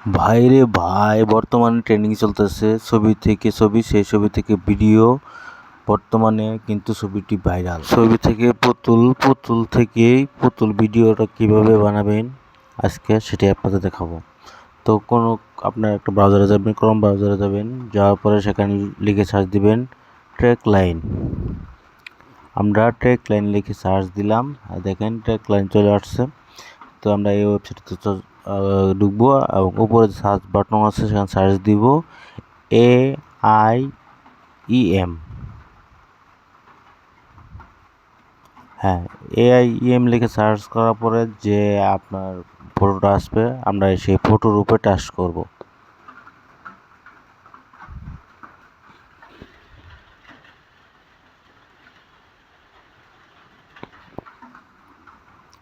ভাইরে ভাই, বর্তমানে ট্রেন্ডিং চলতেছে ছবি থেকে ছবি, সেই ছবি থেকে ভিডিও। বর্তমানে কিন্তু ছবিটি ভাইরাল। ছবি থেকে পুতুল, পুতুল থেকে পুতুল ভিডিওটা কিভাবে বানাবেন আজকে সেটাই আপনাদের দেখাবো। তো আপনার একটা ব্রাউজারে যাবেন, ক্রোম ব্রাউজারে যাবেন, যাওয়ার পরে সেখানে লিখে সার্চ দিবেন ট্র্যাক লাইন। আমরা ট্র্যাক লাইন লিখে সার্চ দিলাম, আর দেখেন ট্র্যাক লাইন চলে আসছে। তো আমরা এই ওয়েবসাইটে ঢুকবো এবং উপরে সার্চ বাটন আছে সেখানে সার্চ দিব AIEM। AIEM লিখে সার্চ করার পরে যে আপনার ফটোটা আসবে, আমরা সেই ফটোর উপরে টাচ করব।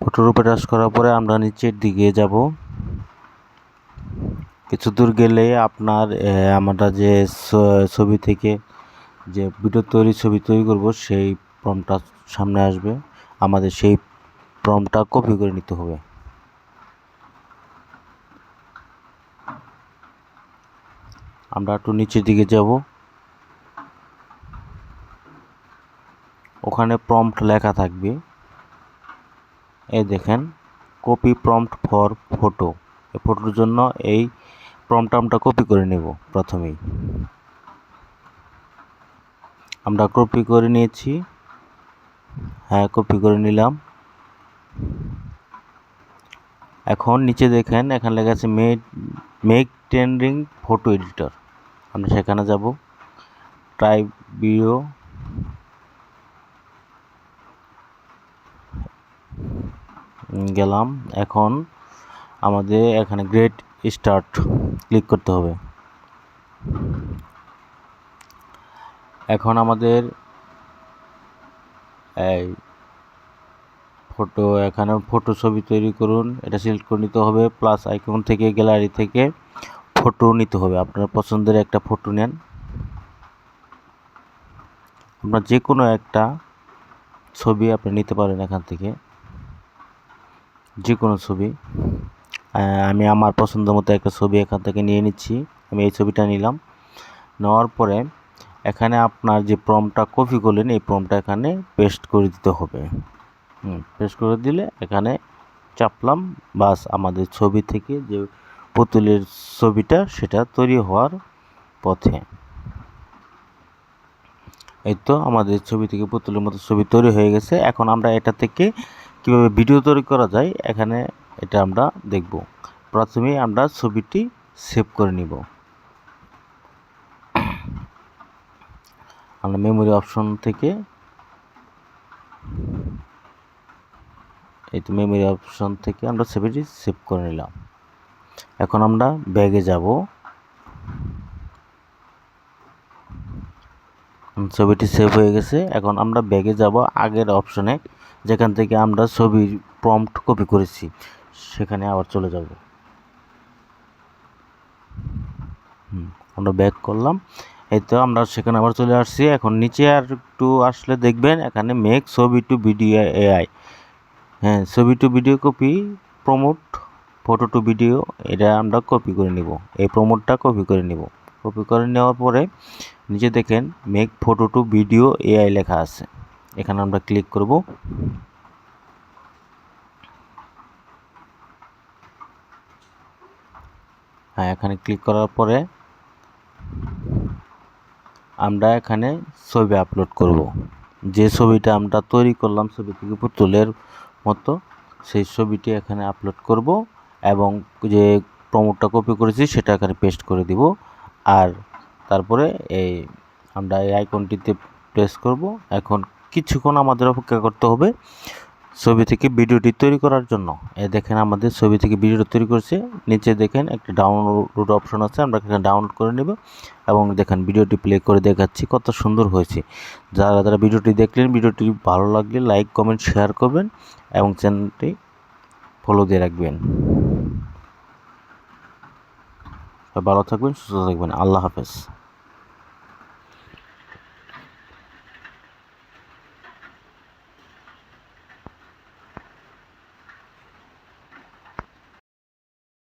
ফটোর উপরে টাচ করার পরে আমরা নিচের দিকে যাব। কিছু দূর গেলে আপনার আমরা যে ছবি থেকে যে ছবি তৈরি করব সেই প্রম্পটটা সামনে আসবে। আমাদের সেই প্রম্পটটা কপি করে নিতে হবে। আমরা একটু নিচের দিকে যাব, ওখানে প্রম্পট লেখা থাকবে। এই দেখেন, কপি প্রম্পট ফর ফটো। এই ফটোর জন্য এই প্রম্পটটা আমরা কপি করে নেব। প্রথমেই আমরা কপি করে নিয়েছি, কপি করে নিলাম। এখন নিচে দেখেন, এখানে লেখা আছে মেক ট্রেন্ডিং ফটো এডিটর। আমরা সেখানে যাব, ট্রাই ভিডিও, গেলাম। এখন আমাদের এখানে গেট স্টার্ট ক্লিক করতে হবে। এখন আমাদের এই এখানে ফটো ছবি তৈরি করুন, এটা সিলেক্ট করে নিতে হবে। প্লাস আইকন থেকে গ্যালারি থেকে ফটো নিতে হবে। আপনার পছন্দের একটা ফটো নেন, আপনার যে কোনো একটা ছবি আপনি নিতে পারেন এখান থেকে, যে কোনো ছবি। আমি আমার পছন্দ মতো একটা ছবি এখান থেকে নিয়ে নিচ্ছি। আমি এই ছবিটা নিলাম। নেওয়ার পরে এখানে আপনার যে প্রম্পটটা কপি করলেন, এই প্রম্পটটা এখানে পেস্ট করে দিতে হবে। পেস্ট করে দিলে এখানে চাপলাম, বাস আমাদের ছবি থেকে যে পুতুলের ছবিটা সেটা তৈরি হওয়ার পথে। এই তো আমাদের ছবি থেকে পুতুলের মতো ছবি তৈরি হয়ে গেছে। এখন আমরা এটা থেকে কিভাবে ভিডিও তৈরি করা যায় এখানে এটা আমরা দেখব। প্রথমেই আমরা ছবিটি সেভ করে নিব। আমরা মেমোরি অপশন থেকে মেমোরি অপশন থেকে আমরা ছবিটি সেভ করে নিলাম। এখন আমরা ব্যাগে যাব, ছবিটি সেভ হয়ে গেছে। এখন আমরা ব্যাগে যাব আগের অপশনে, যেখান থেকে আমরা ছবির প্রম্পট কপি করেছি সেখানে আবার চলে যাব। আমরা ব্যাক করলাম। এই তো আমরা সেখানে আবার চলে আসছি। এখন নিচে আর একটু আসলে দেখবেন এখানে মেক ছবি টু ভিডিও AI। ছবি to video copy, promote photo to video, এটা আমরা কপি করে নিব। এই প্রমোটটা কপি করে নিব। কপি করে নেওয়ার পরে নিচে দেখেন make photo to video AI লেখা আছে, এখানে আমরা ক্লিক করব। এখানে ক্লিক করার পরে আমরা এখানে ছবি আপলোড করব। যে ছবিটা আমরা তৈরি করলাম ছবি থেকে পুতুলের মতো, সেই ছবিটি এখানে আপলোড করব এবং যে প্রমোটটা কপি করেছি সেটা এখানে পেস্ট করে দিব। আর তারপরে আমরা এই আইকনটিতে প্রেস করব। এখন কিছুক্ষণ আমাদের অপেক্ষা করতে হবে ছবি থেকে ভিডিওটি তৈরি করার জন্য। দেখেন আমাদের ছবি থেকে ভিডিওটা তৈরি করছে। নিচে দেখেন একটা ডাউনলোড অপশন আছে, আমরা এখানে ডাউনলোড করে নেব এবং দেখেন ভিডিওটি প্লে করে দেখাচ্ছি কত সুন্দর হয়েছে। যারা ভিডিওটি দেখলেন, ভিডিওটি ভালো লাগলে লাইক কমেন্ট শেয়ার করবেন এবং চ্যানেলটি ফলো দিয়ে রাখবেন। ভালো থাকবেন, সুস্থ থাকবেন। আল্লাহ হাফেজ।